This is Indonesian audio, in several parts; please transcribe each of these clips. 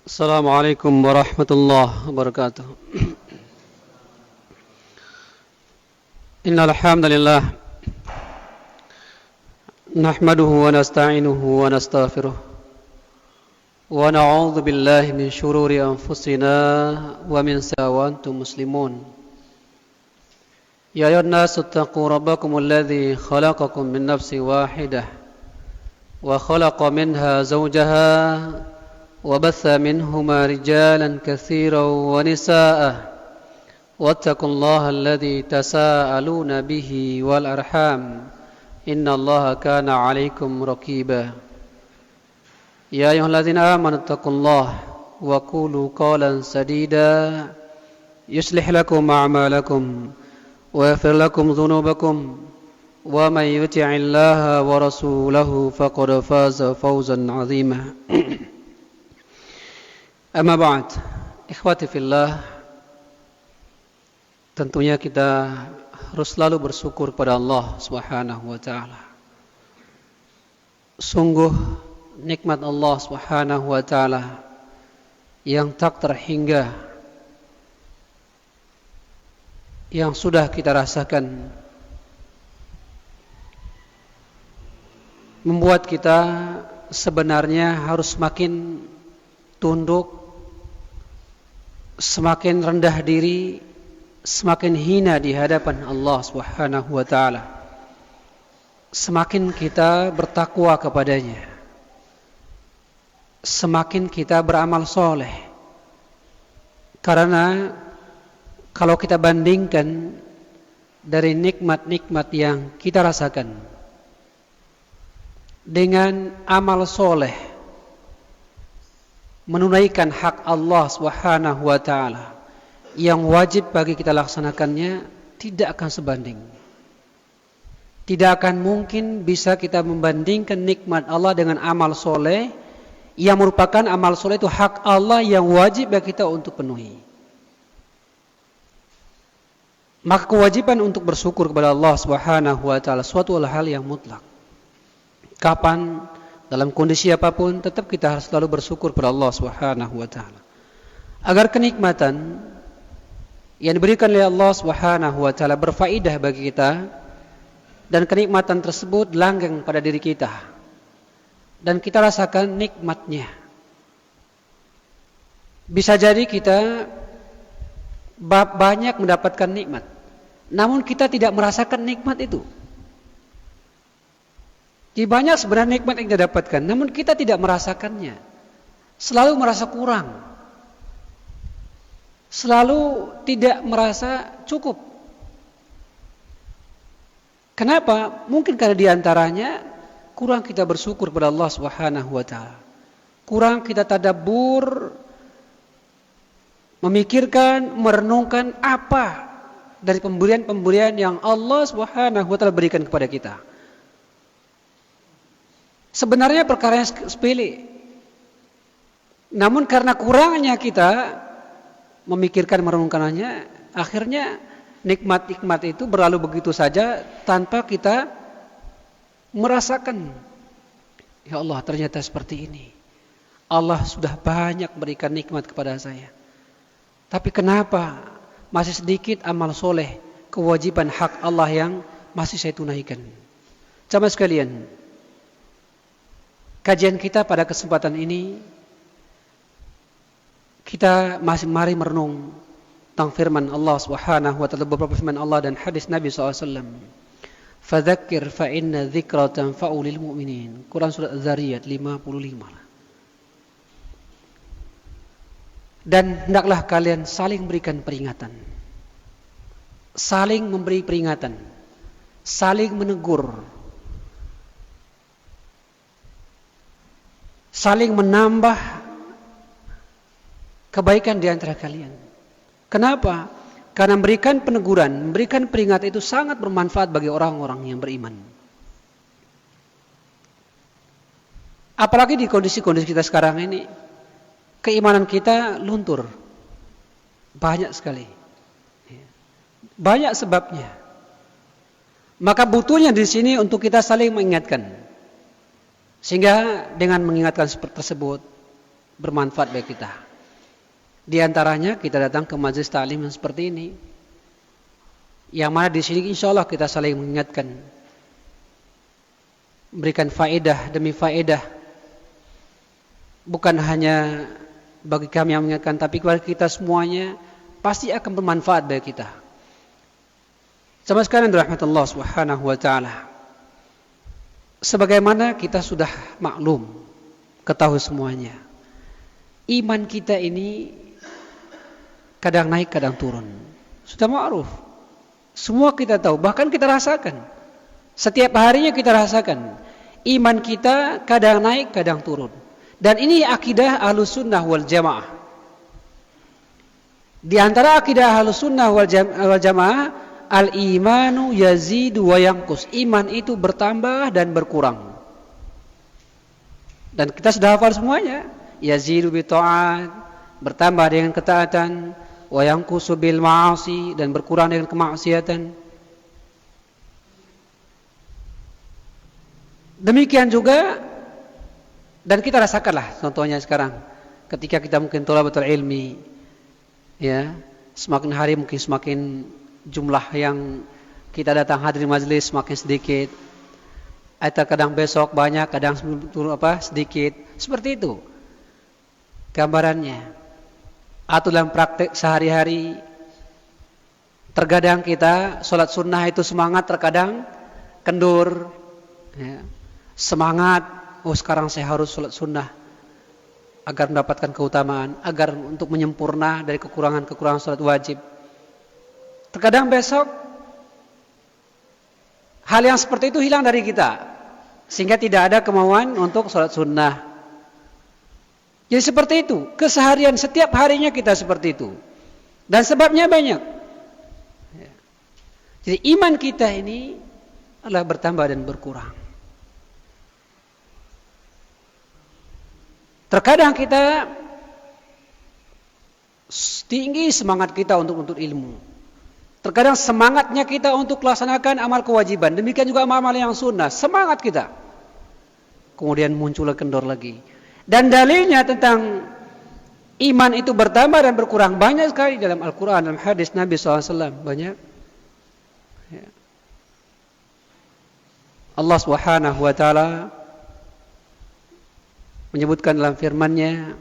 Assalamualaikum warahmatullahi wabarakatuh. Innal hamdalillah nahmaduhu wa nasta'inuhu wa nastaghfiruh wa na'udzu billahi min shururi anfusina wa min sayyi'ati muslimun. Ya ayyuhan nasu ittaqu rabbakumul ladzi khalaqakum min nafsin wahidah wa khalaqa minha zawjaha وبث منهما رجالا كثيرا ونساء واتقوا الله الذي تساءلون به والأرحام إن الله كان عليكم رقيبا يا أيها الذين آمنوا اتقوا الله وقولوا قولا سديدا يصلح لكم أعمالكم ويغفر لكم ذنوبكم ومن يطع الله ورسوله فقد فاز فوزا عظيما Amma ba'd, ikhwati fillah, tentunya kita harus selalu bersyukur kepada Allah Subhanahu wa taala. Sungguh nikmat Allah Subhanahu wa taala yang tak terhingga yang sudah kita rasakan membuat kita sebenarnya harus semakin tunduk, semakin rendah diri, semakin hina di hadapan Allah Subhanahu wa taala. Semakin kita bertakwa kepadanya, semakin kita beramal soleh. Karena kalau kita bandingkan dari nikmat-nikmat yang kita rasakan dengan amal soleh, menunaikan hak Allah Subhanahu wa taala yang wajib bagi kita laksanakannya, tidak akan sebanding. Tidak akan mungkin bisa kita membandingkan nikmat Allah dengan amal soleh yang merupakan amal soleh itu hak Allah yang wajib bagi kita untuk penuhi. Maka kewajiban untuk bersyukur kepada Allah Subhanahu wa taala suatu hal yang mutlak. Kapan, dalam kondisi apapun, tetap kita harus selalu bersyukur kepada Allah Subhanahu wa taala. Agar kenikmatan yang diberikan oleh Allah Subhanahu wa taala berfaedah bagi kita dan kenikmatan tersebut langgeng pada diri kita dan kita rasakan nikmatnya. Bisa jadi kita banyak mendapatkan nikmat, namun kita tidak merasakan nikmat itu. Jadi banyak sebenarnya nikmat yang kita dapatkan, namun kita tidak merasakannya. Selalu merasa kurang. Selalu tidak merasa cukup. Kenapa? Mungkin karena diantaranya kurang kita bersyukur kepada Allah Subhanahu wa taala. Kurang kita tadabbur, memikirkan, merenungkan apa dari pemberian-pemberian yang Allah Subhanahu wa taala berikan kepada kita. Sebenarnya perkara yang sepele, namun karena kurangnya kita memikirkan, merenungkannya, akhirnya nikmat-nikmat itu berlalu begitu saja tanpa kita merasakan. Ya Allah, ternyata seperti ini. Allah sudah banyak berikan nikmat kepada saya, tapi kenapa masih sedikit amal soleh, kewajiban hak Allah yang masih saya tunaikan? Jamaah sekalian, kajian kita pada kesempatan ini, kita masih mari merenung tentang firman Allah Subhanahu wa taala, beberapa firman Allah dan hadis Nabi SAW. Fadzakir fa inna dzikra tanfa'u lil mu'minin. Quran surat Az-Zariyat 55. Dan hendaklah kalian saling berikan peringatan, saling memberi peringatan, saling menegur, saling menambah kebaikan di antara kalian. Kenapa? Karena memberikan peneguran, memberikan peringatan itu sangat bermanfaat bagi orang-orang yang beriman. Apalagi di kondisi-kondisi kita sekarang ini, keimanan kita luntur. Banyak sekali. Banyak sebabnya. Maka butuhnya di sini untuk kita saling mengingatkan. Sehingga dengan mengingatkan seperti tersebut, bermanfaat bagi kita. Di antaranya kita datang ke majelis ta'lim yang seperti ini. Yang mana di sini insyaallah kita saling mengingatkan, memberikan faedah demi faedah. Bukan hanya bagi kami yang mengingatkan, tapi kepada kita semuanya pasti akan bermanfaat bagi kita. Sama sekalian rahmatullah subhanahu wa ta'ala. Sebagaimana kita sudah maklum, ketahui semuanya, iman kita ini kadang naik kadang turun. Sudah ma'ruf. Semua kita tahu, bahkan kita rasakan. Setiap harinya kita rasakan. Iman kita kadang naik kadang turun. Dan ini akidah Ahlussunnah wal Jamaah. Di antara akidah Ahlussunnah wal Jamaah, al-imanu yazidu wa yanqus. Iman itu bertambah dan berkurang. Dan kita sudah hafal semuanya. Yazidu bi ta'at, bertambah dengan ketaatan, wa yanqusu bil ma'asi, dan berkurang dengan kemaksiatan. Demikian juga, dan kita rasakanlah contohnya sekarang ketika kita mungkin thalabatul ilmi, ya, semakin hari mungkin semakin jumlah yang kita datang hadir majelis semakin sedikit, atau kadang besok banyak, kadang sedikit, seperti itu gambarannya. Atau dalam praktek sehari-hari, terkadang kita sholat sunnah itu semangat, terkadang kendur, ya. Semangat, oh sekarang saya harus sholat sunnah agar mendapatkan keutamaan, agar untuk menyempurna dari kekurangan-kekurangan sholat wajib. Terkadang besok hal yang seperti itu hilang dari kita, sehingga tidak ada kemauan untuk sholat sunnah. Jadi seperti itu, keseharian setiap harinya kita seperti itu. Dan sebabnya banyak. Jadi iman kita ini adalah bertambah dan berkurang. Terkadang kita tinggi semangat kita untuk menuntut ilmu. Terkadang semangatnya kita untuk melaksanakan amal kewajiban. Demikian juga amal-amal yang sunnah. Semangat kita. Kemudian muncul kendor lagi. Dan dalilnya tentang iman itu bertambah dan berkurang banyak sekali dalam Al-Quran, dalam hadis Nabi SAW. Banyak. Ya. Allah Subhanahu wa ta'ala menyebutkan dalam firman-Nya,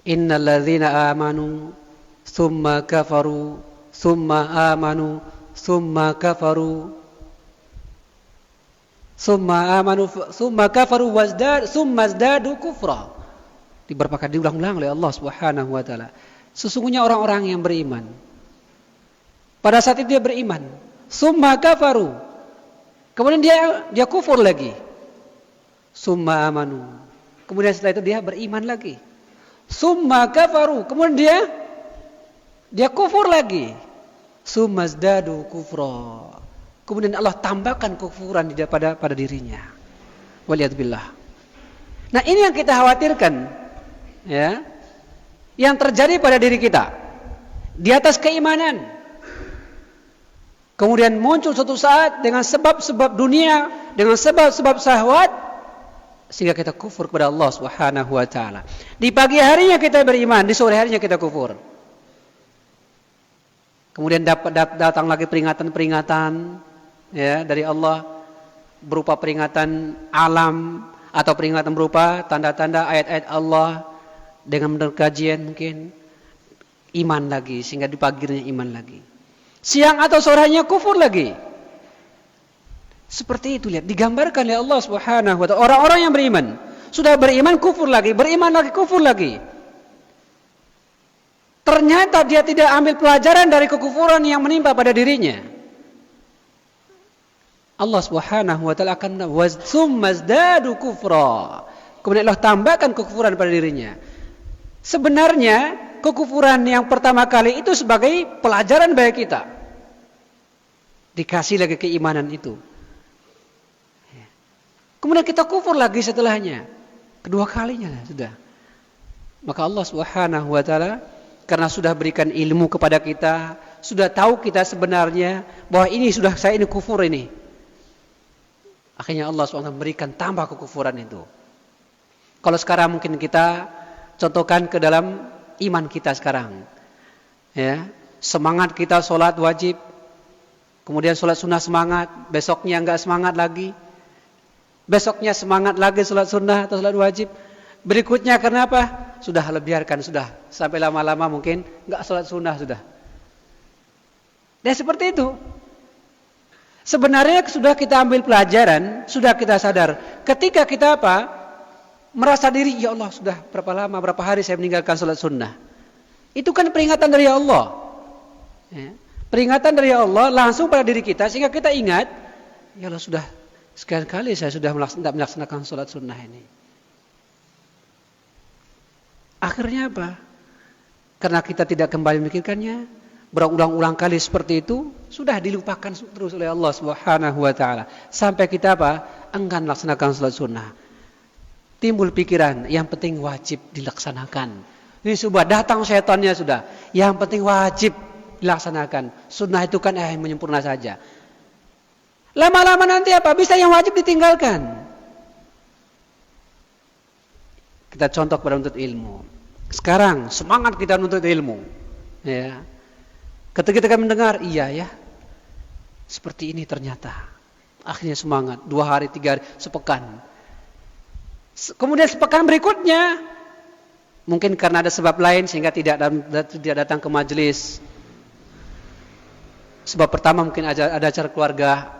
innal ladzina amanu tsumma kafaru tsumma amanu tsumma kafaru tsumma kafaru tsumma zdadu kufra. Diulang-ulang oleh Allah Subhanahu wa taala. Sesungguhnya orang-orang yang beriman, pada saat itu dia beriman, tsumma kafaru, kemudian dia kufur lagi, tsumma amanu, kemudian setelah itu dia beriman lagi, tsumma kafaru, kemudian dia kufur lagi, tsumma zdadu kufra, kemudian Allah tambahkan kufuran pada dirinya. Waliyadzubillah. Nah, ini yang kita khawatirkan, ya, yang terjadi pada diri kita di atas keimanan. Kemudian muncul suatu saat dengan sebab-sebab dunia, dengan sebab-sebab syahwat, sehingga kita kufur kepada Allah Subhanahu wa taala. Di pagi harinya kita beriman, di sore harinya kita kufur. Kemudian datang lagi peringatan-peringatan, ya, dari Allah berupa peringatan alam atau peringatan berupa tanda-tanda ayat-ayat Allah, dengan mendengar kajian mungkin iman lagi, sehingga di paginya iman lagi. Siang atau sorenya kufur lagi. Seperti itu, lihat, digambarkan oleh Allah Subhanahu wa taala. Orang-orang yang beriman sudah beriman kufur lagi, beriman lagi kufur lagi. Ternyata dia tidak ambil pelajaran dari kekufuran yang menimpa pada dirinya. Allah Subhanahu wa taala akan wazmazdadu kufra. Kemudian Allah tambahkan kekufuran pada dirinya. Sebenarnya kekufuran yang pertama kali itu sebagai pelajaran bagi kita. Dikasih lagi keimanan itu. Kemudian kita kufur lagi setelahnya. Kedua kalinya sudah. Maka Allah Subhanahu wa taala karena sudah berikan ilmu kepada kita, sudah tahu kita sebenarnya bahwa ini sudah saya ini kufur ini. Akhirnya Allah SWT memberikan tambah kekufuran itu. Kalau sekarang mungkin kita contohkan ke dalam iman kita sekarang. Ya, semangat kita sholat wajib, kemudian sholat sunnah semangat, besoknya enggak semangat lagi, besoknya semangat lagi sholat sunnah atau sholat wajib, berikutnya karena apa? Sudah biarkan, sudah sampai lama-lama mungkin enggak sholat sunnah sudah. Dan seperti itu. Sebenarnya sudah kita ambil pelajaran, sudah kita sadar. Ketika kita apa? Merasa diri, ya Allah sudah berapa lama, berapa hari saya meninggalkan sholat sunnah. Itu kan peringatan dari Allah. Ya. Peringatan dari Allah langsung pada diri kita sehingga kita ingat, ya Allah sudah sekian kali saya sudah melaksanakan sholat sunnah ini. Akhirnya apa? Karena kita tidak kembali memikirkannya, berulang-ulang kali seperti itu, sudah dilupakan terus oleh Allah Subhanahu wa taala. Sampai kita apa? Enggan melaksanakan sholat sunnah. Timbul pikiran, yang penting wajib dilaksanakan. Ini sudah datang setannya sudah. Yang penting wajib dilaksanakan. Sunnah itu kan menyempurna saja. Lama-lama nanti apa? Bisa yang wajib ditinggalkan. Kita contoh pada menuntut ilmu. Sekarang semangat kita menuntut ilmu. Ya. Ketika kita mendengar, iya ya. Seperti ini ternyata. Akhirnya semangat. 2 hari, 3 hari, sepekan. Kemudian sepekan berikutnya, mungkin karena ada sebab lain sehingga tidak datang ke majelis. Sebab pertama mungkin ada acara keluarga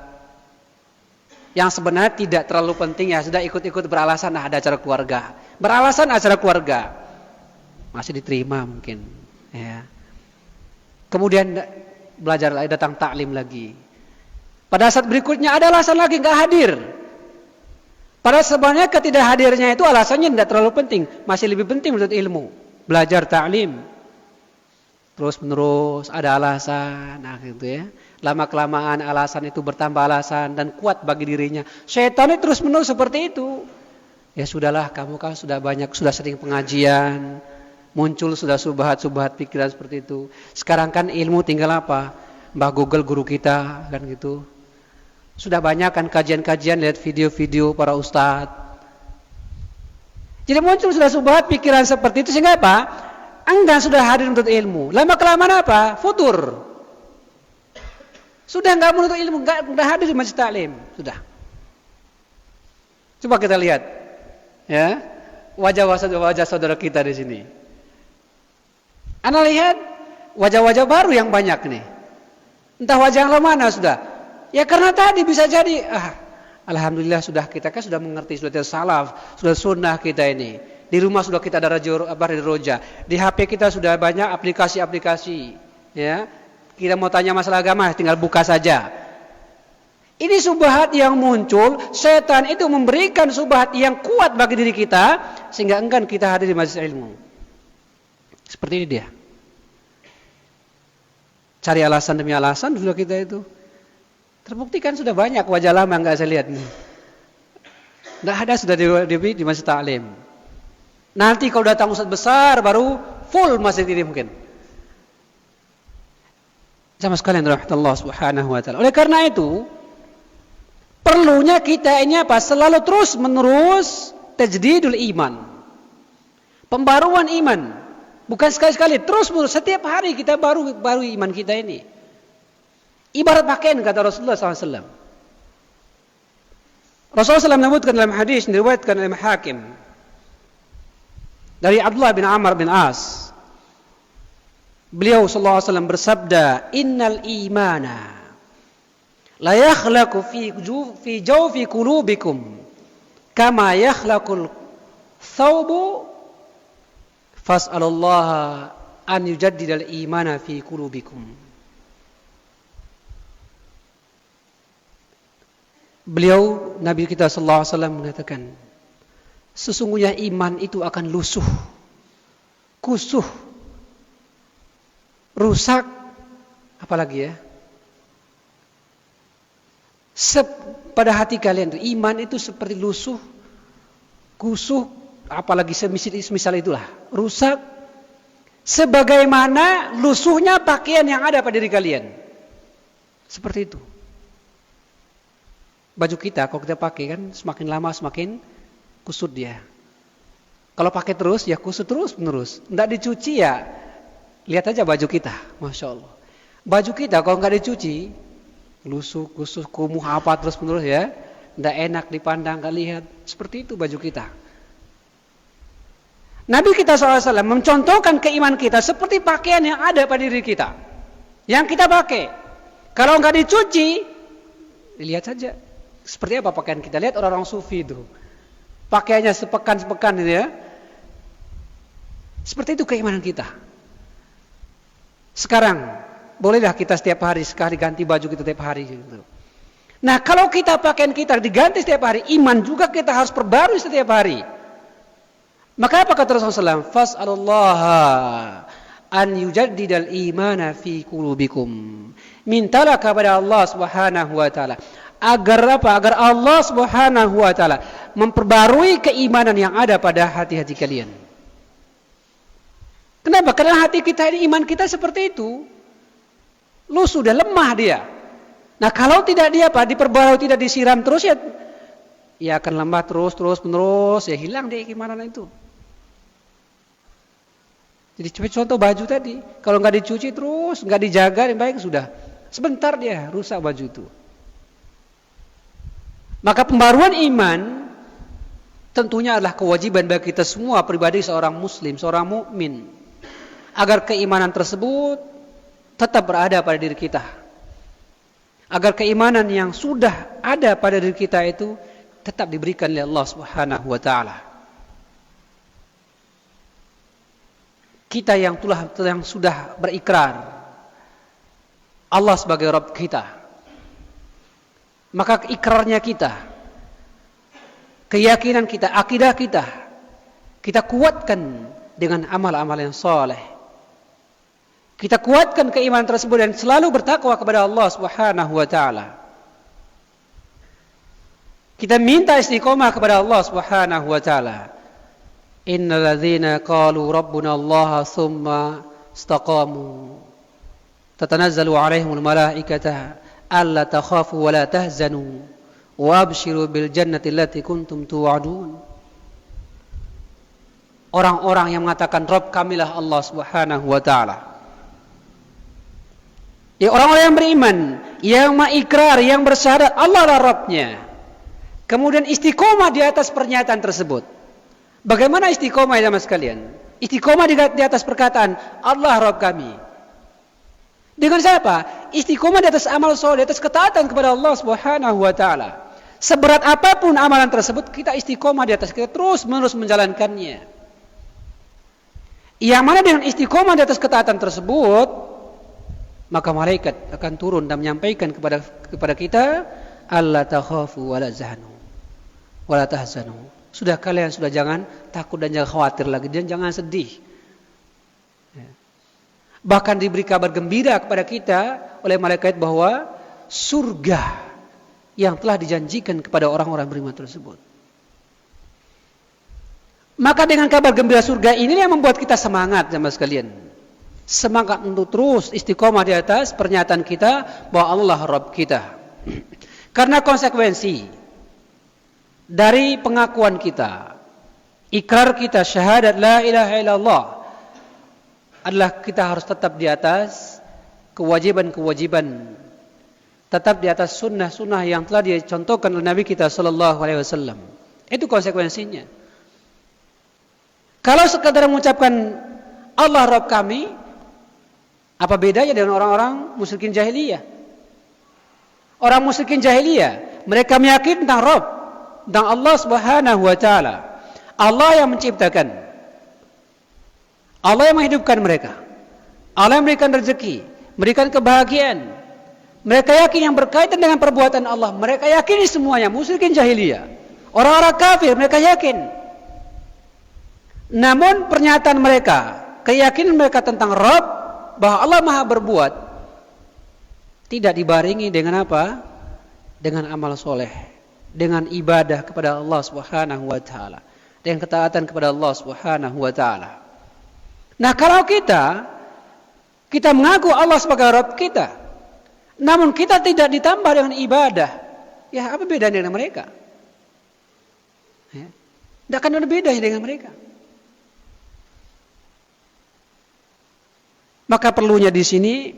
yang sebenarnya tidak terlalu penting, ya sudah ikut-ikut beralasan ada acara keluarga. Beralasan acara keluarga masih diterima mungkin, ya. Kemudian belajar lagi, datang taklim lagi. Pada saat berikutnya ada alasan lagi nggak hadir. Padahal sebenarnya ketidakhadirnya itu alasannya tidak terlalu penting, masih lebih penting menuntut ilmu, belajar taklim. Terus menerus ada alasan, nah gitu ya. Lama kelamaan alasan itu bertambah alasan dan kuat bagi dirinya. Syaitan itu terus menerus seperti itu. Ya sudahlah, kamu kan sudah banyak, sudah sering pengajian, muncul sudah subhat pikiran seperti itu. Sekarang kan ilmu tinggal apa? Mbah Google guru kita kan gitu. Sudah banyak kan kajian-kajian, lihat video-video para ustadz. Jadi muncul sudah subhat pikiran seperti itu sehingga apa? Enggan sudah hadir untuk ilmu. Lama kelamaan apa? Futur. Sudah enggak menuntut ilmu, enggak hadir di majlis taklim, sudah. Coba kita lihat, ya, wajah-wajah saudara kita di sini. Anda lihat wajah-wajah baru yang banyak nih. Entah wajah yang mana sudah. Ya karena tadi bisa jadi, alhamdulillah sudah kita kan sudah mengerti, sudah salaf, sudah sunnah kita ini. Di rumah sudah kita ada roja. Di HP kita sudah banyak aplikasi-aplikasi, ya. Kita mau tanya masalah agama, tinggal buka saja. Ini subhat yang muncul, setan itu memberikan subhat yang kuat bagi diri kita sehingga enggan kita hadir di majelis ilmu. Seperti ini dia. Cari alasan demi alasan sudah kita itu. Terbukti kan sudah banyak wajah lama enggak saya lihat nih. Enggak ada sudah di masjid taklim. Nanti kalau datang ustaz besar baru full masjid ini mungkin. Sama sekalian rahmatullah subhanahu wa ta'ala. Oleh karena itu, perlunya kita ini apa? Selalu terus menerus tajdidul iman. Pembaruan iman. Bukan sekali-sekali, terus menerus setiap hari kita baru iman kita ini. Ibarat pakaian kata Rasulullah SAW. Rasulullah SAW menyebutkan dalam hadis diriwayatkan oleh Hakim dari Abdullah bin Amr bin As. Beliau sallallahu alaihi wasallam bersabda, "Innal imana la yakhlaqu fi jawfi qulubikum kama yakhlaqul thawbu fas'alullaha an yujaddidal imana fi qulubikum." Beliau Nabi kita sallallahu alaihi wasallam mengatakan, sesungguhnya iman itu akan lusuh, kusuh, rusak, apalagi ya? Pada hati kalian itu iman itu seperti lusuh, kusuh, apalagi semisal itulah, rusak sebagaimana lusuhnya pakaian yang ada pada diri kalian. Seperti itu. Baju kita kalau kita pakai kan semakin lama semakin kusut dia. Kalau pakai terus, ya kusut terus menerus. Tidak dicuci ya, lihat aja baju kita, Masya Allah. Baju kita kalau nggak dicuci, lusuh, kusut, kumuh apa terus menerus ya, tidak enak dipandang, nggak lihat. Seperti itu baju kita. Nabi kita SAW mencontohkan keimanan kita seperti pakaian yang ada pada diri kita, yang kita pakai. Kalau nggak dicuci, lihat saja seperti apa pakaian kita. Lihat orang-orang sufi itu, pakaiannya sepekan itu ya. Seperti itu keimanan kita. Sekarang bolehlah kita setiap hari sekali ganti baju kita setiap hari gitu. Nah, kalau kita pakaian kita diganti setiap hari, iman juga kita harus perbarui setiap hari. Maka apa kata Rasulullah SAW? Fas'alullaha an yujaddidal imana fi qulubikum. Mintalah kepada Allah Subhanahu wa taala agar apa? Agar Allah Subhanahu wa taala memperbarui keimanan yang ada pada hati-hati kalian. Kenapa? Karena hati kita ini, iman kita seperti itu. Lu sudah lemah dia. Nah, kalau tidak dia diperbarui, tidak disiram terus ya akan lemah terus menerus, ya hilang dia keimanan itu. Jadi contoh baju tadi, kalau nggak dicuci terus, nggak dijaga yang baik, sudah sebentar dia rusak baju itu. Maka pembaruan iman tentunya adalah kewajiban bagi kita semua pribadi seorang muslim, seorang mukmin, agar keimanan tersebut tetap berada pada diri kita. Agar keimanan yang sudah ada pada diri kita itu tetap diberikan oleh Allah Subhanahu wa taala. Kita yang sudah berikrar Allah sebagai Rabb kita, maka ikrarnya kita, keyakinan kita, akidah kita kuatkan dengan amal-amal yang saleh. Kita kuatkan keimanan tersebut dan selalu bertakwa kepada Allah Subhanahu wa taala. Kita minta istiqomah kepada Allah Subhanahu wa taala. Innal ladzina qalu rabbuna Allah tsumma istaqamu tatanazzalu 'alaihimul malaikatu alla takhafu wa la tahzanu wa abshiru bil jannati allati kuntum tu'adun. Orang-orang yang mengatakan Rabb kamilah Allah Subhanahu wa taala. Ya, orang-orang yang beriman, yang mengikrar, yang bersyahadat Allah adalah Rabbnya. Kemudian istiqomah di atas pernyataan tersebut. Bagaimana istiqomah ya mas sekalian? Istiqomah di atas perkataan Allah Rabb kami. Dengan siapa? Istiqomah di atas amal soleh, di atas ketaatan kepada Allah Subhanahu wa taala. Seberat apapun amalan tersebut, kita istiqomah di atas, kita terus menerus menjalankannya. Yang mana dengan istiqomah di atas ketaatan tersebut, maka malaikat akan turun dan menyampaikan kepada kita, alla takhafu wa la tahzanu. Sudah kalian sudah jangan takut dan jangan khawatir lagi, dan jangan sedih. Bahkan diberi kabar gembira kepada kita oleh malaikat bahwa surga yang telah dijanjikan kepada orang-orang beriman tersebut. Maka dengan kabar gembira surga ini yang membuat kita semangat sama sekalian. Semangat untuk terus istiqomah di atas pernyataan kita bahwa Allah Rabb kita. Karena konsekuensi dari pengakuan kita, ikrar kita, syahadat la ilaha illallah, adalah kita harus tetap di atas kewajiban-kewajiban, tetap di atas sunnah-sunnah yang telah dicontohkan oleh Nabi kita sallallahu alaihi wasallam. Itu konsekuensinya. Kalau sekadar mengucapkan Allah Rabb kami, apa bedanya dengan orang-orang musyrikin jahiliyah? Orang musyrikin jahiliyah, mereka meyakini tentang Rabb, tentang Allah Subhanahu wa taala. Allah yang menciptakan, Allah yang menghidupkan mereka, Allah yang memberikan rezeki, memberikan kebahagiaan. Mereka yakin yang berkaitan dengan perbuatan Allah, mereka yakini semuanya. Musyrikin jahiliyah, orang-orang kafir, mereka yakin. Namun pernyataan mereka, keyakinan mereka tentang Rabb, bahwa Allah Maha berbuat, tidak dibarengi dengan apa? Dengan amal soleh, dengan ibadah kepada Allah Subhanahu wa taala, dengan ketaatan kepada Allah Subhanahu wa taala. Nah, kalau kita mengaku Allah sebagai Rabb kita, namun kita tidak ditambah dengan ibadah, ya apa bedanya dengan mereka? Ya, tidak akan ada bedanya dengan mereka. Maka perlunya di sini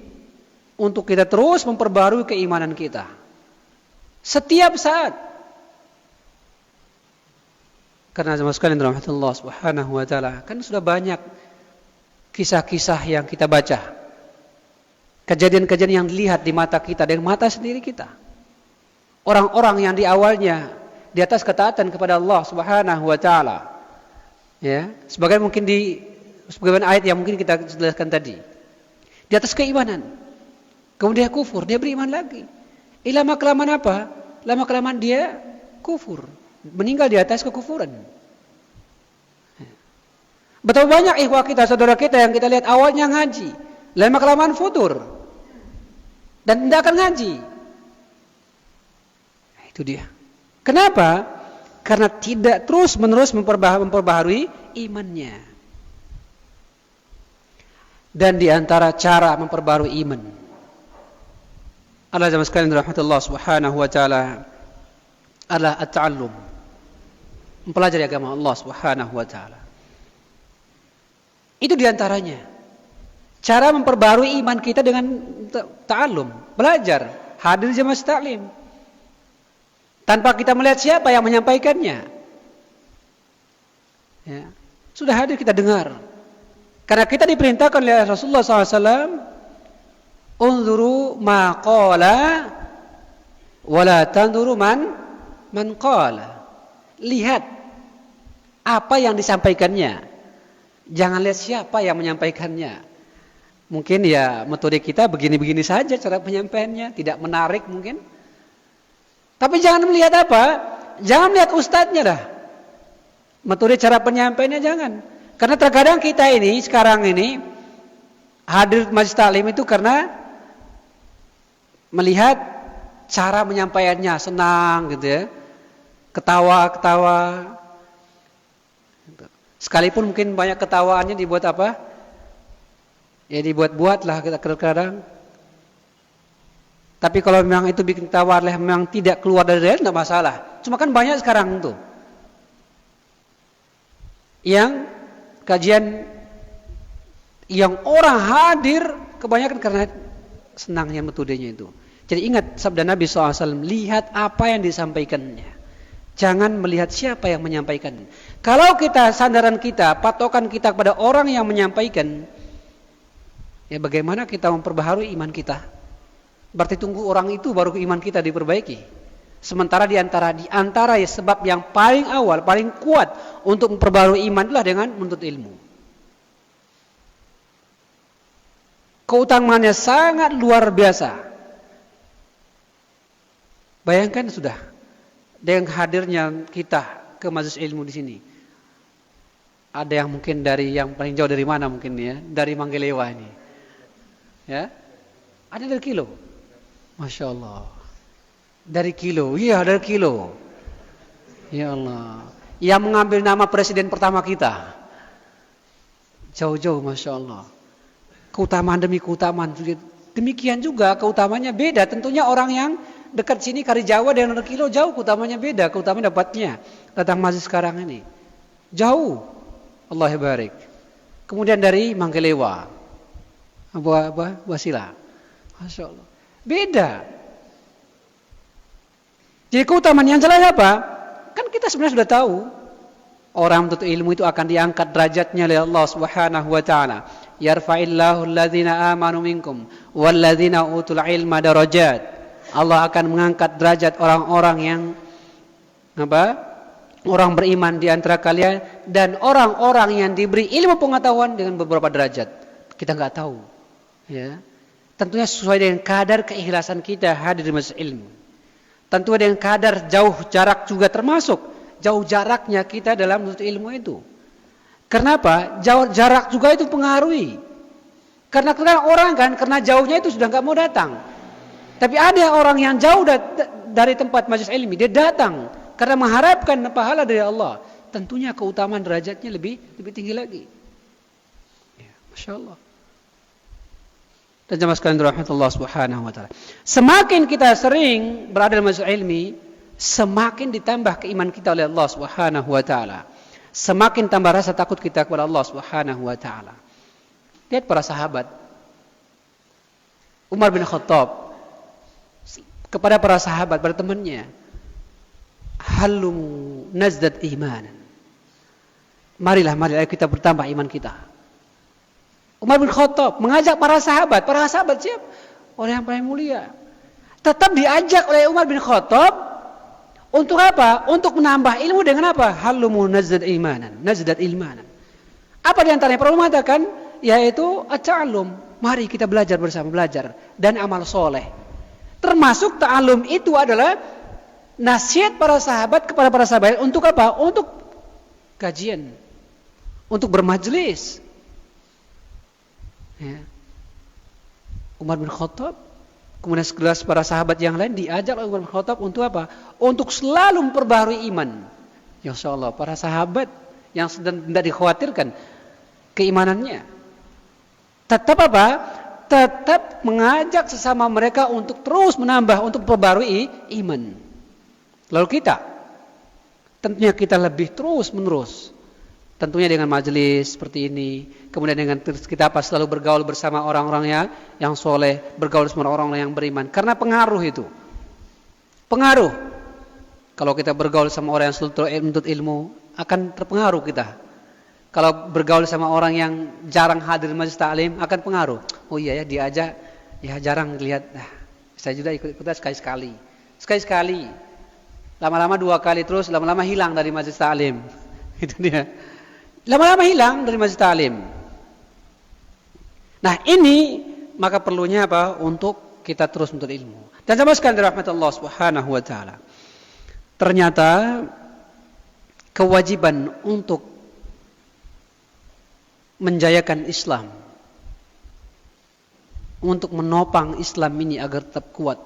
untuk kita terus memperbarui keimanan kita. Setiap saat. Karena jemaah sekalian rahmatullah subhanahu wa ta'ala, kan sudah banyak kisah-kisah yang kita baca. Kejadian-kejadian yang dilihat di mata kita, dengan mata sendiri kita. Orang-orang yang di awalnya di atas ketaatan kepada Allah subhanahu wa ta'ala. Ya, sebagaimana ayat yang mungkin kita jelaskan tadi. Di atas keimanan. Kemudian kufur, dia beriman lagi. Lama-kelamaan apa? Lama-kelamaan dia kufur. Meninggal di atas kekufuran. Betapa banyak ikhwah kita, saudara kita yang kita lihat awalnya ngaji. Lama-kelamaan futur. Dan tidak akan ngaji. Itu dia. Kenapa? Karena tidak terus-menerus memperbaharui imannya. Dan di antara cara memperbaharui iman, Allah jemaah sekalian rahmatullah subhanahu wa ta'ala, adalah at-ta'allum, mempelajari agama Allah subhanahu wa ta'ala. Itu diantaranya cara memperbarui iman kita dengan ta'allum, belajar, hadir jemaah taklim, tanpa kita melihat siapa yang menyampaikannya. Ya, sudah hadir kita dengar. Karena kita diperintahkan oleh Rasulullah SAW, unzuru ma qala wala tanzuru man qala. Lihat apa yang disampaikannya, jangan lihat siapa yang menyampaikannya. Mungkin ya metode kita begini-begini saja cara penyampaiannya, tidak menarik mungkin. Tapi jangan melihat apa? Jangan melihat ustadznya dah. Metode cara penyampaiannya jangan. Karena terkadang kita ini sekarang ini hadir majelis taklim itu karena melihat cara menyampaikannya senang gitu ya. Ketawa-ketawa. Sekalipun mungkin banyak ketawaannya dibuat apa? Ya dibuat-buat lah kita kadang-kadang. Tapi kalau memang itu bikin tawa memang tidak keluar dari realita, tidak masalah. Cuma kan banyak sekarang tuh yang kajian yang orang hadir kebanyakan karena senangnya metodenya itu. Jadi ingat sabda Nabi SAW, lihat apa yang disampaikannya, jangan melihat siapa yang menyampaikan. Kalau kita sandaran kita, patokan kita kepada orang yang menyampaikan, ya bagaimana kita memperbaharui iman kita? Berarti tunggu orang itu baru iman kita diperbaiki. Sementara di antara ya sebab yang paling awal, paling kuat untuk memperbarui iman adalah dengan menuntut ilmu. Keutamaannya sangat luar biasa. Bayangkan sudah dengan hadirnya kita ke majelis ilmu di sini. Ada yang mungkin dari yang paling jauh dari mana mungkin ya, dari Manggelewa ini. Ya. Ada dari Kilo. Masya Allah. Dari Kilo, iya dari Kilo. Ya Allah. Yang mengambil nama presiden pertama kita. Jauh-jauh Masya Allah. Keutamaan demi keutamaan. Demikian juga keutamanya beda. Tentunya orang yang dekat sini Kari Jawa dengan dari Kilo jauh keutamanya beda. Keutamaan dapatnya datang masjid sekarang ini. Jauh. Allah barik. Kemudian dari Manggelewa. Wasila. Masya Allah. Beda. Jadi keutamaan yang jelas apa? Kan kita sebenarnya sudah tahu. Orang menuntut ilmu itu akan diangkat derajatnya oleh Allah Subhanahu wa taala. Yarfa'illahu alladhina amanu minkum walladzina utul ilma darajat. Allah akan mengangkat derajat orang-orang yang orang beriman di antara kalian dan orang-orang yang diberi ilmu pengetahuan dengan beberapa derajat. Kita enggak tahu. Ya. Tentunya sesuai dengan kadar keikhlasan kita hadir di majelis ilmu. Tentu dengan kadar jauh jarak juga termasuk jauh jaraknya kita dalam menuntut ilmu itu. Kenapa? Jauh jarak juga itu pengaruhi. Karena orang kan karena jauhnya itu sudah nggak mau datang. Tapi ada orang yang jauh dari tempat majelis ilmu, dia datang karena mengharapkan pahala dari Allah. Tentunya keutamaan derajatnya lebih tinggi lagi. Ya, Masya Allah. Dan jemaah sekalian rahmatullah subhanahu wa ta'ala. Semakin kita sering berada dalam majelis ilmi, semakin ditambah keimanan kita oleh Allah subhanahu wa ta'ala. Semakin tambah rasa takut kita kepada Allah subhanahu wa ta'ala. Lihat para sahabat. Umar bin Khattab kepada para sahabat, pada temannya, halumu nazdad imanan. Marilah ayo kita bertambah iman kita. Umar bin Khattab mengajak para sahabat siapa? Orang yang paling mulia. Tetap diajak oleh Umar bin Khattab untuk apa? Untuk menambah ilmu dengan apa? Halumu nazdad imanan. Apa di antaranya? Para ulama mengatakan yaitu at-ta'allum. Mari kita belajar bersama, dan amal soleh. Termasuk ta'allum itu adalah nasihat para sahabat kepada para sahabat untuk apa? Untuk kajian, untuk bermajlis. Ya. Umar bin Khattab, kemudian sekelas para sahabat yang lain diajak oleh Umar bin Khattab untuk apa? Untuk selalu memperbaharui iman. Ya Allah, para sahabat yang sedang tidak dikhawatirkan keimanannya, tetap apa? Tetap mengajak sesama mereka untuk terus menambah, untuk memperbaharui iman. Lalu kita, tentunya kita lebih terus menerus. Tentunya dengan majelis seperti ini, kemudian dengan kita selalu bergaul bersama orang-orang yang soleh, bergaul bersama orang-orang yang beriman. Karena pengaruh itu, pengaruh. Kalau kita bergaul sama orang yang selalu menuntut ilmu, akan terpengaruh kita. Kalau bergaul sama orang yang jarang hadir di majelis taklim, akan pengaruh. Oh iya ya, dia aja ya jarang lihat. Nah, saya juga ikut-ikutan sekali. Lama-lama 2 kali, terus lama-lama hilang dari majelis taklim. Itu dia. Lama-lama hilang dari majelis taklim. Nah, ini maka perlunya apa? Untuk kita terus menuntut ilmu. Dan sama sekali rahmat Allah Subhanahu wa taala. Ternyata kewajiban untuk menjayakan Islam, untuk menopang Islam ini agar tetap kuat,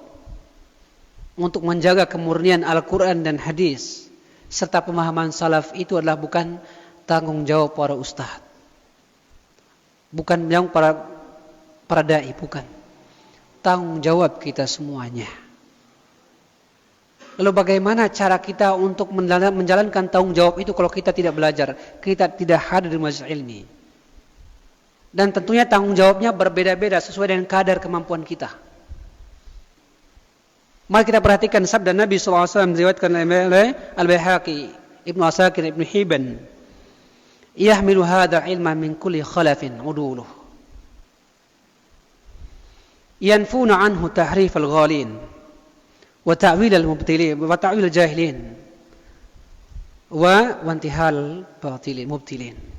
untuk menjaga kemurnian Al-Quran dan hadis serta pemahaman salaf, itu adalah bukan tanggung jawab para ustadz, bukan yang para dai, bukan. Tanggung jawab kita semuanya. Lalu bagaimana cara kita untuk menjalankan tanggung jawab itu kalau kita tidak belajar, kita tidak hadir di majelis ilmi? Dan tentunya tanggung jawabnya berbeda-beda sesuai dengan kadar kemampuan kita. Mari kita perhatikan sabda Nabi SAW diriwayatkan oleh Al-Baihaqi, Ibnu Asakir, Ibnu Hibban. Yahmilu hadha ilma min kulli khalafin uduluh. Yanfuna anhu tahrif al-ghalin wa ta'wil al-mubtilin wa ta'wil al-jahilin wa intihal mubtilin.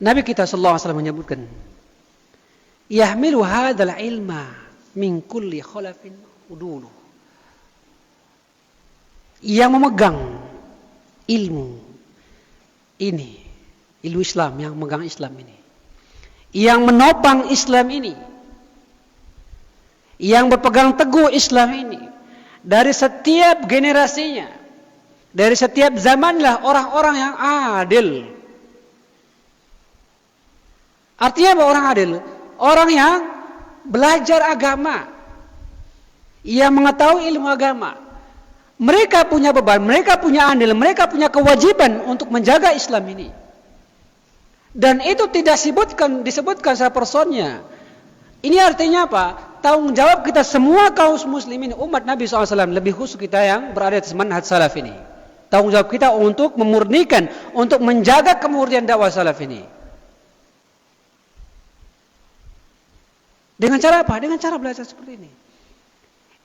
Nabi kita sallallahu alaihi wasallam menyebutkan, yahmilu hadzal ilma min kulli khalafin uduluh. Yang memegang ilmu ini, ilmu Islam, yang memegang Islam ini, yang menopang Islam ini, yang berpegang teguh Islam ini, dari setiap generasinya, dari setiap zamanlah orang-orang yang adil. Artinya apa orang adil? Orang yang belajar agama, yang mengetahui ilmu agama. Mereka punya beban, mereka punya andil, mereka punya kewajiban untuk menjaga Islam ini. Dan itu tidak disebutkan secara personnya. Ini artinya apa? Tanggung jawab kita semua kaum muslimin, umat Nabi SAW, lebih khusus kita yang berada di manhaj salaf ini. Tanggung jawab kita untuk memurnikan, untuk menjaga kemurnian dakwah salaf ini. Dengan cara apa? Dengan cara belajar seperti ini.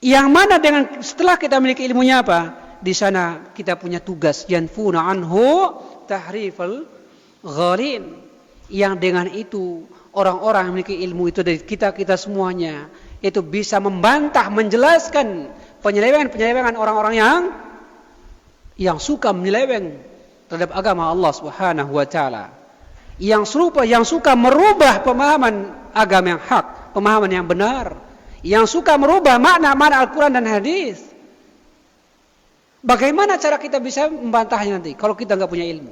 Yang mana dengan setelah kita memiliki ilmunya apa? Di sana kita punya tugas, yanfuna anhu tahrifal ghalin. Yang dengan itu orang-orang yang memiliki ilmu itu dari kita semuanya itu bisa membantah, menjelaskan penyelewengan orang-orang yang suka menyeleweng terhadap agama Allah Subhanahu wa taala. Yang suka merubah pemahaman agama yang hak, pemahaman yang benar, yang suka merubah makna-makna Al-Quran dan hadis. Bagaimana cara kita bisa membantahnya nanti kalau kita nggak punya ilmu?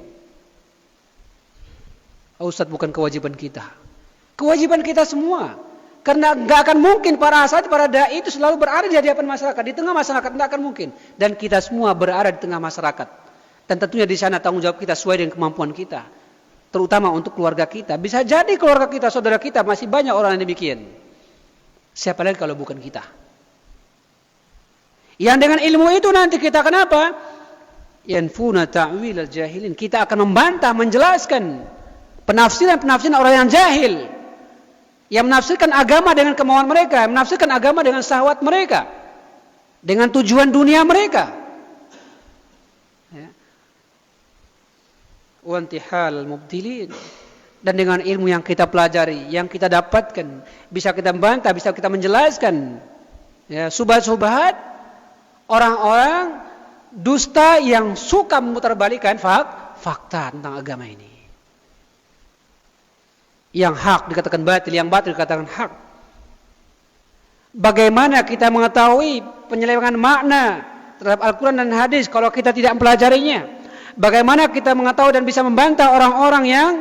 Ustaz, bukan kewajiban kita. Kewajiban kita semua. Karena nggak akan mungkin para asatidz, para dai itu selalu berada di hadapan masyarakat, di tengah masyarakat, nggak akan mungkin. Dan kita semua berada di tengah masyarakat. Dan tentunya di sana tanggung jawab kita sesuai dengan kemampuan kita. terutama untuk keluarga kita. Bisa jadi keluarga kita, saudara kita masih banyak orang yang demikian. Siapa lagi kalau bukan kita? Yang dengan ilmu itu nanti kita kenapa? Yanfuna ta'wil al-jahilin. Kita akan membantah, menjelaskan penafsiran-penafsiran orang yang jahil. Yang menafsirkan agama dengan kemauan mereka, menafsirkan agama dengan syahwat mereka, dengan tujuan dunia mereka. Ya. Wa intihal mubtilin. Dan dengan ilmu yang kita pelajari, yang kita dapatkan, bisa kita membantah, bisa kita menjelaskan. Ya, subhat-subhat orang-orang dusta yang suka memutarbalikan fakta tentang agama ini. Yang hak dikatakan batil, yang batil dikatakan hak. Bagaimana kita mengetahui penyelewengan makna terhadap Al-Quran dan hadis kalau kita tidak mempelajarinya? Bagaimana kita mengetahui dan bisa membantah orang-orang yang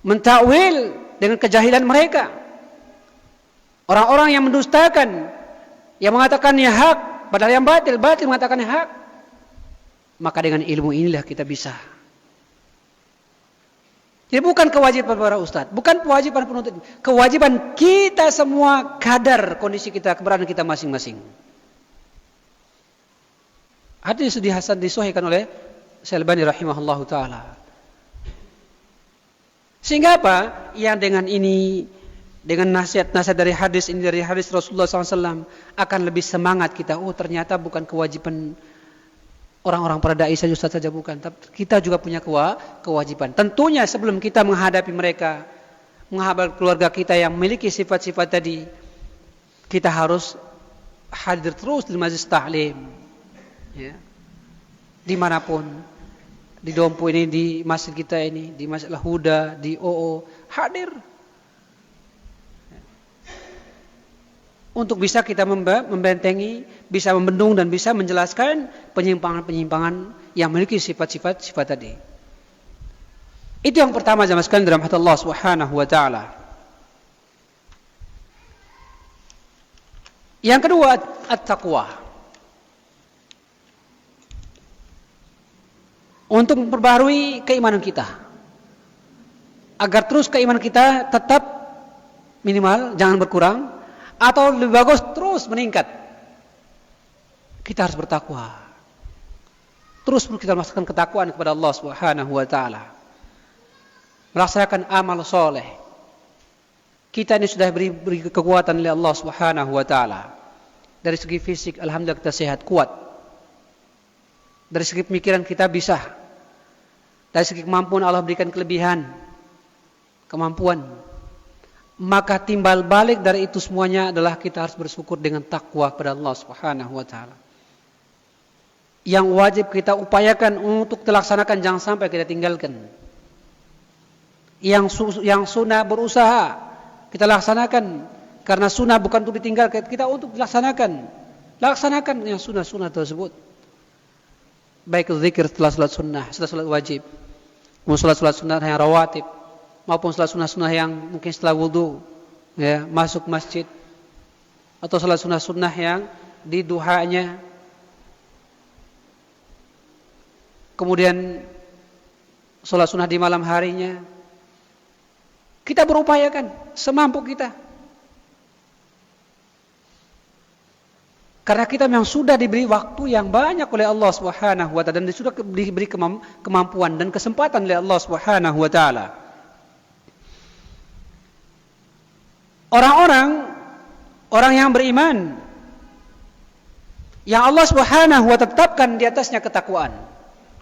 mentakwil dengan kejahilan mereka? Orang-orang yang mendustakan, yang mengatakannya hak padahal yang batil mengatakannya hak. Maka dengan ilmu inilah kita bisa. Jadi bukan kewajiban para ustadz, bukan kewajiban penuntut, kewajiban kita semua kadar kondisi kita, keberadaan kita masing-masing. Hadis disahihkan oleh Syalbani rahimahullahu taala. Sehingga apa? Yang dengan ini, dengan nasihat-nasihat dari hadis ini, dari hadis Rasulullah SAW, akan lebih semangat kita. Oh, ternyata bukan kewajiban orang-orang para dai saja, ustaz saja, bukan. Tapi kita juga punya kewajiban. Tentunya sebelum kita menghadapi mereka, menghadapi keluarga kita yang memiliki sifat-sifat tadi, kita harus hadir terus di majlis ta'lim. Ya. Dimanapun, di Dompu ini, di masjid kita ini, di Masjid Al-Huda, di OO, hadir. Untuk bisa kita membentengi, bisa membendung dan bisa menjelaskan penyimpangan-penyimpangan yang memiliki sifat-sifat tadi. Itu yang pertama jamaah sekalian dalam hati Allah Subhanahu wa taala. Yang kedua, at-taqwa. Untuk memperbaharui keimanan kita. Agar terus keimanan kita tetap minimal, jangan berkurang. Atau lebih bagus terus meningkat. Kita harus bertakwa. Terus kita memasukkan ketakwaan kepada Allah Subhanahu wa taala. Melaksanakan amal soleh. Kita ini sudah beri kekuatan oleh Allah Subhanahu wa taala. Dari segi fisik alhamdulillah kita sehat, kuat. Dari segi pemikiran kita bisa. Dari segi kemampuan Allah berikan kelebihan, kemampuan. Maka timbal balik dari itu semuanya adalah kita harus bersyukur dengan takwa kepada Allah Subhanahu wa taala. Yang wajib kita upayakan untuk dilaksanakan, jangan sampai kita tinggalkan. Yang sunnah berusaha kita laksanakan, karena sunnah bukan untuk ditinggalkan, kita untuk dilaksanakan. Laksanakan yang sunnah-sunnah tersebut. Baik zikir setelah salat sunnah, setelah salat wajib, maupun salat sunnah yang rawatib, maupun salat sunnah yang mungkin setelah wudu, ya, masuk masjid, atau salat sunnah yang di duhanya, kemudian salat sunnah di malam harinya. Kita berupayakan semampu kita. Karena kita memang sudah diberi waktu yang banyak oleh Allah Subhanahu wa taala dan sudah diberi kemampuan dan kesempatan oleh Allah Subhanahu wa taala. Orang yang beriman yang Allah Subhanahu wa taala tetapkan di atasnya ketakwaan,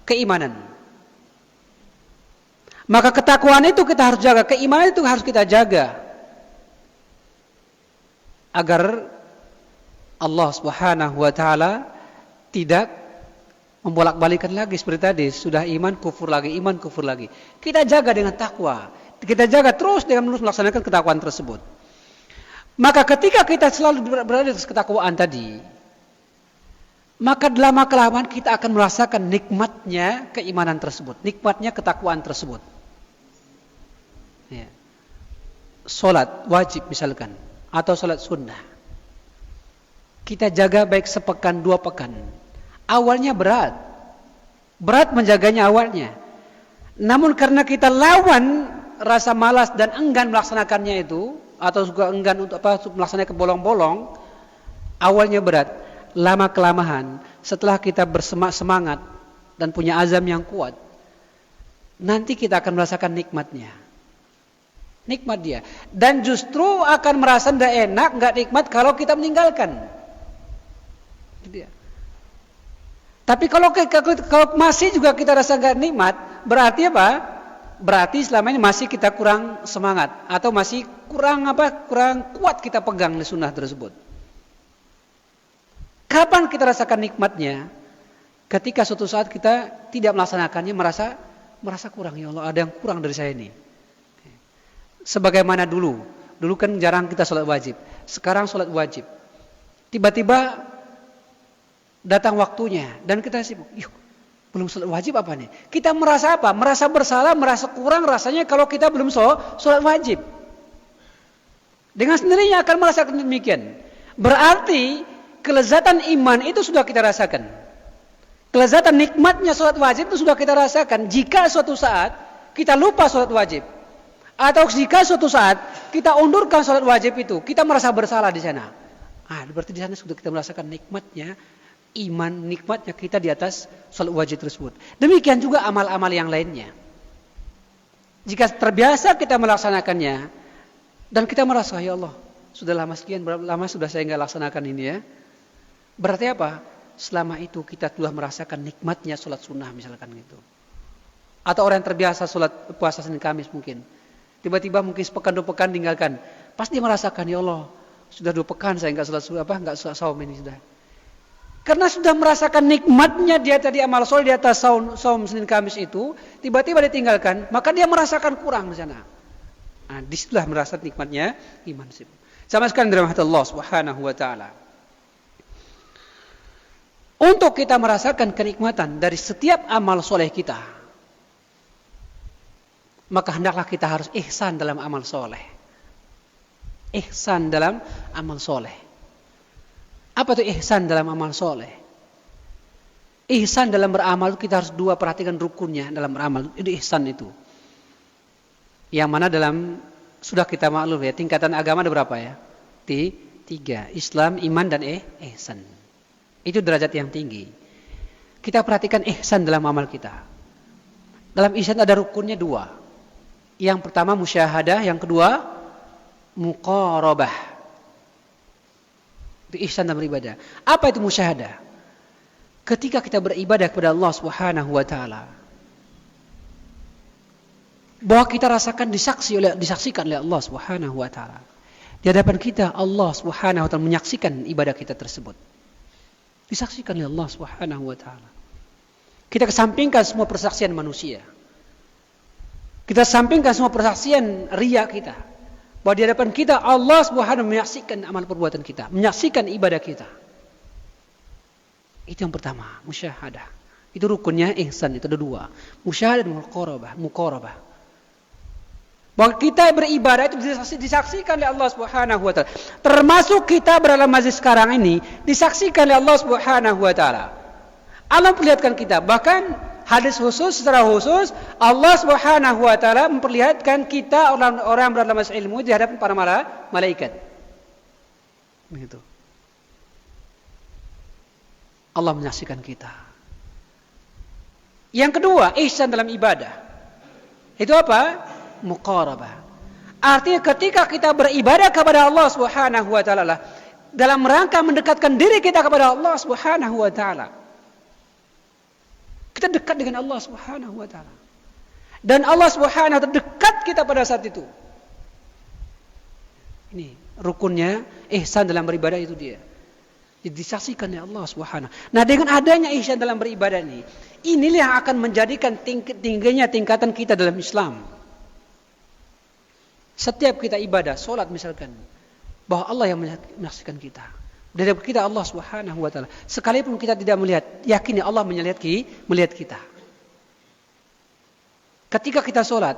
keimanan. Maka ketakwaan itu kita harus jaga, keimanan itu harus kita jaga. Agar Allah Subhanahu wa taala tidak membolak-balikan lagi seperti tadi, sudah iman kufur lagi, iman kufur lagi. Kita jaga dengan takwa. Kita jaga terus dengan melaksanakan ketakwaan tersebut. Maka ketika kita selalu berada di ketakwaan tadi, maka lama-kelamaan kita akan merasakan nikmatnya keimanan tersebut, nikmatnya ketakwaan tersebut. Ya. Salat wajib misalkan atau salat sunnah. Kita jaga baik sepekan, 2 pekan. Awalnya berat menjaganya awalnya. Namun karena kita lawan rasa malas dan enggan melaksanakannya itu, atau juga enggan untuk melaksanakan bolong-bolong, awalnya berat, lama kelamaan setelah kita bersemangat dan punya azam yang kuat, nanti kita akan merasakan nikmatnya. Nikmat dia. Dan justru akan merasa tidak enak, nggak nikmat kalau kita meninggalkan. Dia. Tapi kalau masih juga kita rasa nggak nikmat, berarti apa? Berarti selama ini masih kita kurang semangat atau masih kurang kuat kita pegang di sunnah tersebut. Kapan kita rasakan nikmatnya? Ketika suatu saat kita tidak melaksanakannya, merasa kurang, ya Allah, ada yang kurang dari saya ini. Sebagaimana dulu kan jarang kita sholat wajib, sekarang sholat wajib. Tiba-tiba datang waktunya dan kita sibuk, belum sholat wajib apa nih? Kita merasa apa? Merasa bersalah, merasa kurang rasanya kalau kita belum sholat wajib. Dengan sendirinya akan merasakan demikian. Berarti kelezatan iman itu sudah kita rasakan. Kelezatan nikmatnya sholat wajib itu sudah kita rasakan. Jika suatu saat kita lupa sholat wajib, atau jika suatu saat kita undurkan sholat wajib itu, kita merasa bersalah di sana. Berarti di sana sudah kita merasakan nikmatnya iman, nikmatnya kita di atas sholat wajib tersebut. Demikian juga amal-amal yang lainnya. Jika terbiasa kita melaksanakannya dan kita merasa, ya Allah, sudah lama sekian, berapa lama sudah saya nggak laksanakan ini ya. Berarti apa? Selama itu kita sudah merasakan nikmatnya sholat sunnah misalkan gitu. Atau orang yang terbiasa sholat puasa Senin Kamis mungkin. Tiba-tiba mungkin sepekan 2 pekan tinggalkan. Pasti merasakan, ya Allah, sudah 2 pekan saya nggak sholat saum ini sudah. Karena sudah merasakan nikmatnya dia tadi amal soleh di atas saum Senin Kamis itu, tiba-tiba ditinggalkan, maka dia merasakan kurang di sana. Disitulah merasa nikmatnya iman. Sama sekali dirahmati Allah Subhanahu wa taala. Untuk kita merasakan kenikmatan dari setiap amal soleh kita, maka hendaklah kita harus ihsan dalam amal soleh. Ihsan dalam amal soleh. Apa itu ihsan dalam amal soleh? Ihsan dalam beramal kita harus perhatikan rukunnya dalam beramal. Itu ihsan itu. Yang mana sudah kita maklum ya, tingkatan agama ada berapa ya? 3. Islam, iman dan ihsan. Itu derajat yang tinggi. Kita perhatikan ihsan dalam amal kita. Dalam ihsan ada rukunnya 2. Yang pertama musyahadah, yang kedua muqarabah. Itu ihsan dalam beribadah. Apa itu musyahadah? Ketika kita beribadah kepada Allah Subhanahu wa taala, bahwa kita rasakan disaksikan oleh Allah Subhanahu wa taala. Di hadapan kita Allah Subhanahu wa taala menyaksikan ibadah kita tersebut. Disaksikan oleh Allah Subhanahu wa taala. Kita kesampingkan semua persaksian manusia. Kita sampingkan semua persaksian riya kita. Bahwa di hadapan kita Allah Subhanahu menyaksikan amal perbuatan kita, menyaksikan ibadah kita. Itu yang pertama, musyahadah. Itu rukunnya ihsan, itu ada 2. Musyahadah dan muqarabah. Bahwa kita beribadah itu disaksikan oleh Allah Subhanahu wa taala. Termasuk kita berdalam majlis sekarang ini disaksikan oleh Allah Subhanahu wa taala. Allah memperlihatkan kita, bahkan hadis khusus, secara khusus Allah Subhanahu wa taala memperlihatkan kita orang-orang berdalam majlis ilmu di hadapan para malaikat. Begitu. Allah menyaksikan kita. Yang kedua, ihsan dalam ibadah. Itu apa? Muqarabah. Artinya ketika kita beribadah kepada Allah Subhanahu wa taala dalam rangka mendekatkan diri kita kepada Allah Subhanahu wa taala. Kita dekat dengan Allah Subhanahu wa taala. Dan Allah Subhanahu wa taala dekat kita pada saat itu. Ini rukunnya ihsan dalam beribadah itu dia. Disaksikan oleh Allah Subhanahu. Nah, dengan adanya ihsan dalam beribadah inilah yang akan menjadikan tingginya tingkatan kita dalam Islam. Setiap kita ibadah, solat misalkan, bahwa Allah yang menyaksikan kita. Dari kita Allah Subhanahu wa taala. Sekalipun kita tidak melihat, yakini Allah melihat kita. Ketika kita solat,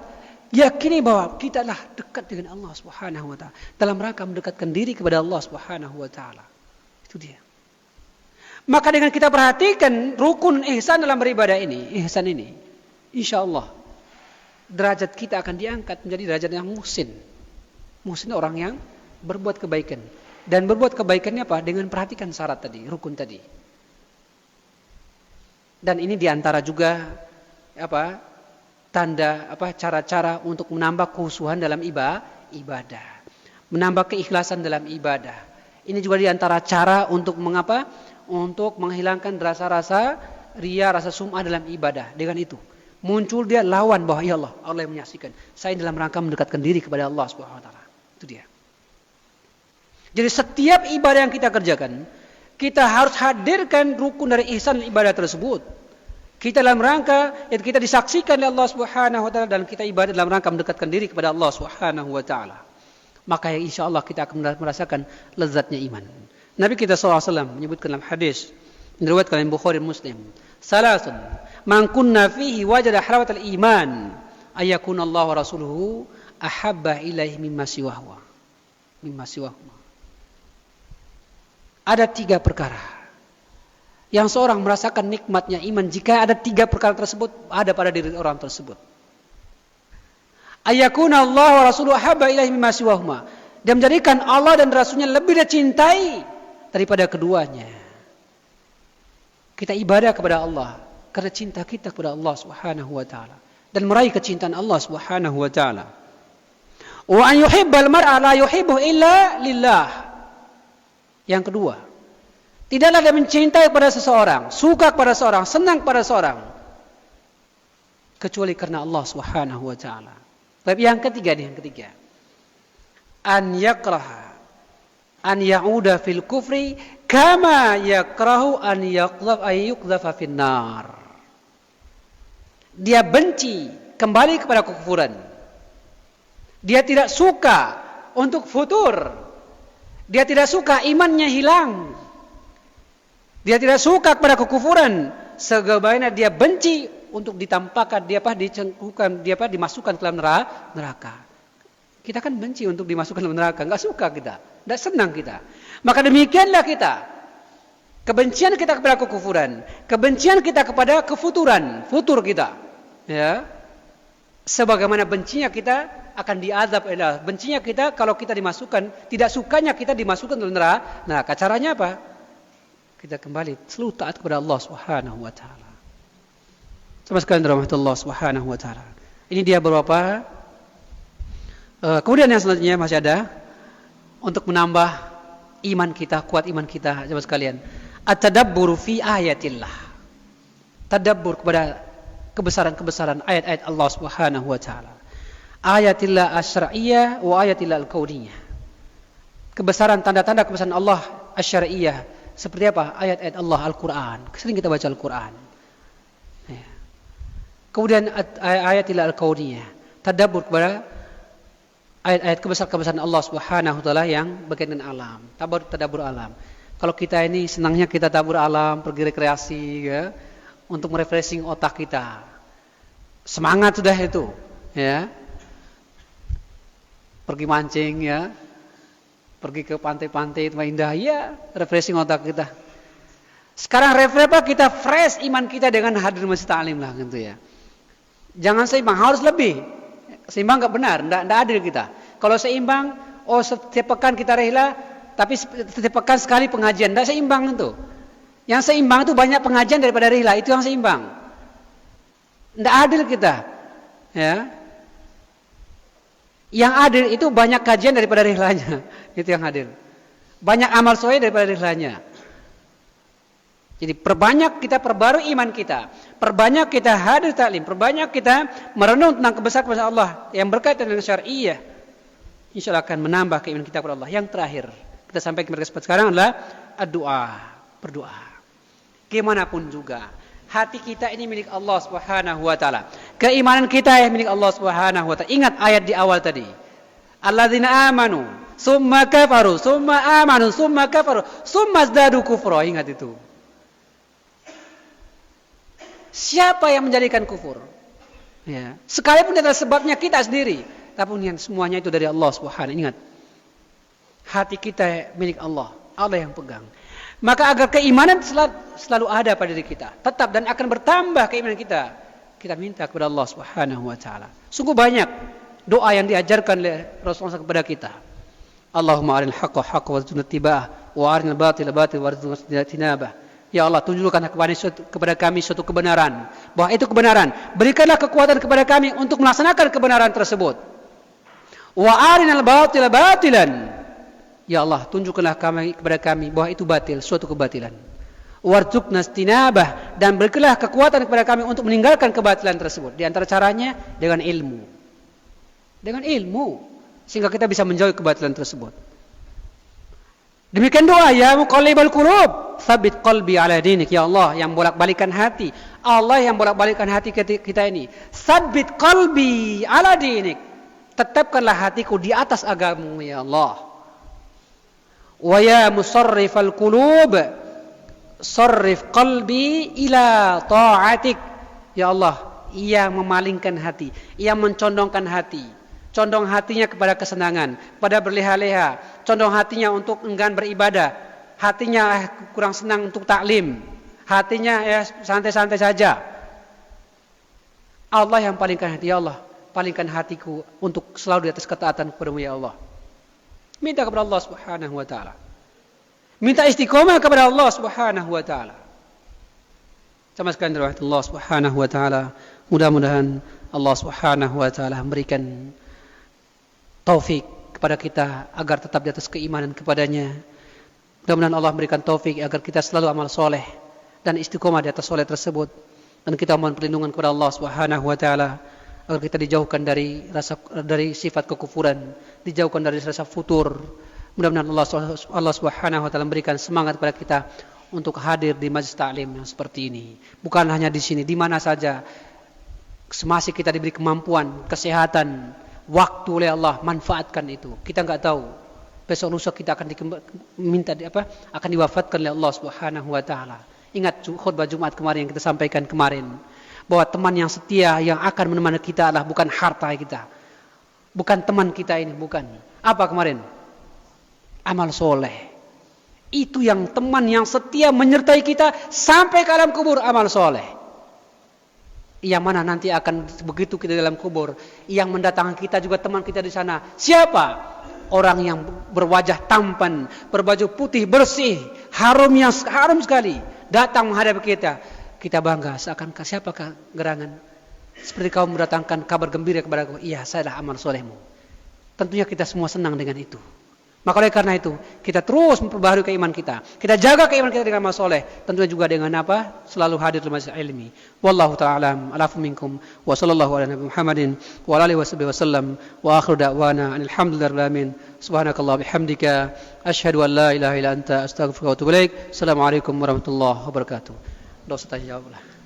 yakini bahwa kita adalah dekat dengan Allah Subhanahu wa taala dalam rangka mendekatkan diri kepada Allah Subhanahu wa taala. Itu dia. Maka dengan kita perhatikan rukun ihsan dalam beribadah ini, ihsan ini, insyaallah derajat kita akan diangkat menjadi derajat yang muhsin. Muhsin orang yang berbuat kebaikan. Dan berbuat kebaikannya apa? Dengan perhatikan syarat tadi, rukun tadi. Dan ini diantara juga tanda cara-cara untuk menambah kekhusyuan dalam ibadah, menambah keikhlasan dalam ibadah. Ini juga diantara cara untuk untuk menghilangkan rasa-rasa riya, rasa sum'ah dalam ibadah. Dengan itu muncul dia lawan bahwa ya Allah yang menyaksikan. Saya dalam rangka mendekatkan diri kepada Allah Subhanahu wa taala. Itu dia. Jadi setiap ibadah yang kita kerjakan, kita harus hadirkan rukun dari ihsan ibadah tersebut. Kita dalam rangka yang kita disaksikan oleh Allah Subhanahu wa taala dan kita ibadah dalam rangka mendekatkan diri kepada Allah Subhanahu wa taala. Maka insyaallah kita akan merasakan lezatnya iman. Nabi kita SAW menyebutkan dalam hadis diriwayatkan oleh Bukhari Muslim, salasun man kunna fihi wajada halawatal iman ayyakuna Allah wa rasuluhu ahabba ilaihi mimma siwahu. Ada 3 perkara yang seorang merasakan nikmatnya iman jika ada 3 perkara tersebut ada pada diri orang tersebut. Ayyakuna Allah wa rasuluhu ahabba ilaihi mimma siwahuma. Dan menjadikan Allah dan Rasulnya lebih dicintai daripada keduanya. Kita ibadah kepada Allah karena cinta kita kepada Allah Subhanahu wa taala dan meraih kecintaan Allah Subhanahu wa taala. Wa an yuhibbal mar'a la yuhibbu illa lillah. Yang kedua, tidaklah dia mencintai kepada seseorang, suka kepada seseorang, senang kepada seseorang kecuali karena Allah Subhanahu wa taala. Tapi yang ketiga, an yakraha an ya'uda fil kufri kama yakrahu an yuqdhafa fin nar. Dia benci kembali kepada kekufuran. Dia tidak suka untuk futur. Dia tidak suka imannya hilang. Dia tidak suka kepada kekufuran. Sebagaimana dia benci untuk ditampakkan, dimasukkan ke dalam neraka. Kita kan benci untuk dimasukkan ke dalam neraka, enggak suka kita, enggak senang kita. Maka demikianlah kita. Kebencian kita kepada kekufuran, kebencian kita kepada kefuturan, futur kita. Ya. Sebagaimana bencinya kita akan diazab Allah. Bencinya kita kalau kita dimasukkan, tidak sukanya kita dimasukkan ke dalam neraka. Caranya apa? Kita kembali selalu taat kepada Allah Subhanahu wa taala. Sama sekali rahmatullah Subhanahu wa taala. Ini dia beberapa. Kemudian yang selanjutnya masih ada untuk menambah iman kita, kuat iman kita, jemaah sekalian. At-tadabbur fi ayatillah. Tadabbur kepada kebesaran-kebesaran ayat-ayat Allah Subhanahu wa taala. Ayatillah asy-syar'iyyah wa ayatillah al-kauniyah. Kebesaran tanda-tanda kebesaran Allah asy-syar'iyyah. Seperti apa? Ayat-ayat Allah Al-Quran. Sering kita baca Al-Quran. Ya. Kemudian ayatillah al-kauniyah. Tadabbur kepada ayat-ayat kebesaran Allah Subhanahu wa taala yang berkaitan dengan alam. Tadabbur alam. Kalau kita ini senangnya kita tabur alam, pergi rekreasi ya, untuk merefreshing otak kita. Semangat sudah itu, ya. Pergi mancing ya. Pergi ke pantai-pantai itu indah, ya, refreshing otak kita. Sekarang kita fresh iman kita dengan hadir masjid ta'lim lah gitu ya. Jangan seimbang, harus lebih. Seimbang enggak benar, enggak adil kita. Kalau seimbang, setiap pekan kita rehla, tapi setiap pekan sekali pengajian, enggak seimbang itu. Yang seimbang itu banyak pengajian daripada rehla, itu yang seimbang. Enggak adil kita. Ya. Yang adil itu banyak kajian daripada rihlanya. Itu yang adil. Banyak amal soleh daripada rihlanya. Jadi perbarui iman kita. Perbanyak kita hadir taklim. Perbanyak kita merenung tentang kebesaran Allah yang berkaitan dengan syariah. InsyaAllah akan menambah keimanan kita kepada Allah. Yang terakhir kita sampaikan kepada kesempatan sekarang adalah doa. Berdoa. Gimanapun juga. Hati kita ini milik Allah Subhanahu wa taala. Keimanan kita yang milik Allah Subhanahu wa taala. Ingat ayat di awal tadi. Alladzina amanu, summa kafaru, summa amanu, summa kafaru, summa zdadu kufra. Ingat itu. Siapa yang menjadikan kufur? Ya. Sekalipun adalah sebabnya kita sendiri, tapi semuanya itu dari Allah Subhanahu. Ingat. Hati kita milik Allah. Allah yang pegang. Maka agar keimanan selalu ada pada diri kita, tetap dan akan bertambah keimanan kita kita minta kepada Allah Subhanahu wa taala. Sungguh banyak doa yang diajarkan oleh Rasulullah kepada kita. Allahumma arinal haqqa haqqan warzuqna ittiba'ah wa arinal batila batilan warzuqna ijtinabah. Ya Allah, tunjukkanlah kepada kami suatu kebenaran, bahwa itu kebenaran. Berikanlah kekuatan kepada kami untuk melaksanakan kebenaran tersebut. Wa arinal batila batilan. Ya Allah, tunjukkanlah kepada kami bahwa itu batil, suatu kebatilan. Warzuqna ijtinabah, dan berikanlah kekuatan kepada kami untuk meninggalkan kebatilan tersebut. Di antara caranya dengan ilmu. Dengan ilmu, sehingga kita bisa menjauhi kebatilan tersebut. Demikian doa, ya muqallibal qulub, tsabbit qalbi ala dinik. Ya Allah yang bolak-balikan hati, Allah yang bolak-balikan hati kita ini. Tsabbit qalbi ala dinik, tetapkanlah hatiku di atas agamamu ya Allah. Wa ya musarrifal qulub, sarrif qalbi ila ta'atik. Ya Allah, yang memalingkan hati, yang mencondongkan hati, condong hatinya kepada kesenangan, pada berleha-leha, condong hatinya untuk enggan beribadah, hatinya kurang senang untuk taklim, hatinya santai-santai saja. Allah yang palingkan hati. Ya Allah, palingkan hatiku untuk selalu di atas ketaatan kepada-Mu ya Allah. Minta kepada Allah Subhanahu wa taala. Minta istiqomah kepada Allah Subhanahu wa taala. Sama sekali rahmat Allah Subhanahu wa taala. Mudah-mudahan Allah Subhanahu wa taala memberikan taufik kepada kita agar tetap di atas keimanan kepadanya. Mudah-mudahan Allah memberikan taufik agar kita selalu amal soleh dan istiqomah di atas soleh tersebut. Dan kita mohon perlindungan kepada Allah Subhanahu wa taala agar kita dijauhkan dari sifat kekufuran, dijauhkan dari rasa futur. Mudah-mudahan Allah Subhanahu wa taala memberikan semangat kepada kita untuk hadir di majlis taklim yang seperti ini. Bukan hanya di sini, di mana saja. Semasa kita diberi kemampuan, kesehatan, waktu oleh Allah, manfaatkan itu. Kita enggak tahu besok lusa kita akan akan diwafatkan oleh Allah Subhanahu wa taala. Ingat khutbah Jumat kemarin yang kita sampaikan kemarin, bahwa teman yang setia yang akan menemani kita adalah bukan harta kita, bukan teman kita ini, bukan. Apa kemarin? Amal soleh. Itu yang teman yang setia menyertai kita sampai ke alam kubur, amal soleh. Yang mana nanti akan begitu kita dalam kubur, yang mendatangkan kita juga teman kita di sana. Siapa? Orang yang berwajah tampan, berbaju putih bersih, harum sekali, datang menghadap kita. Kita bangga, seakan siapakah gerangan? Seperti kau mendatangkan kabar gembira kepada aku. Iya, saya adalah amal solehmu. Tentunya kita semua senang dengan itu. Maka oleh karena itu, kita terus memperbaharui keimanan kita. Kita jaga keimanan kita dengan amal soleh. Tentunya juga dengan apa? Selalu hadir di majlis ilmi. Wallahu ta'ala alafu minkum. Wa sallallahu ala nabi Muhammadin. Wa alihi wa sallam. Wa akhiru da'wana. Alhamdulillahirabbil alamin. Subhanakallah bihamdika. Asyhadu an la ilaha illa anta. Astaghfiruka wa atubu ilaik. Assalamualaikum warahmatullahi wabarakatuh. Dosa tanya jawablah.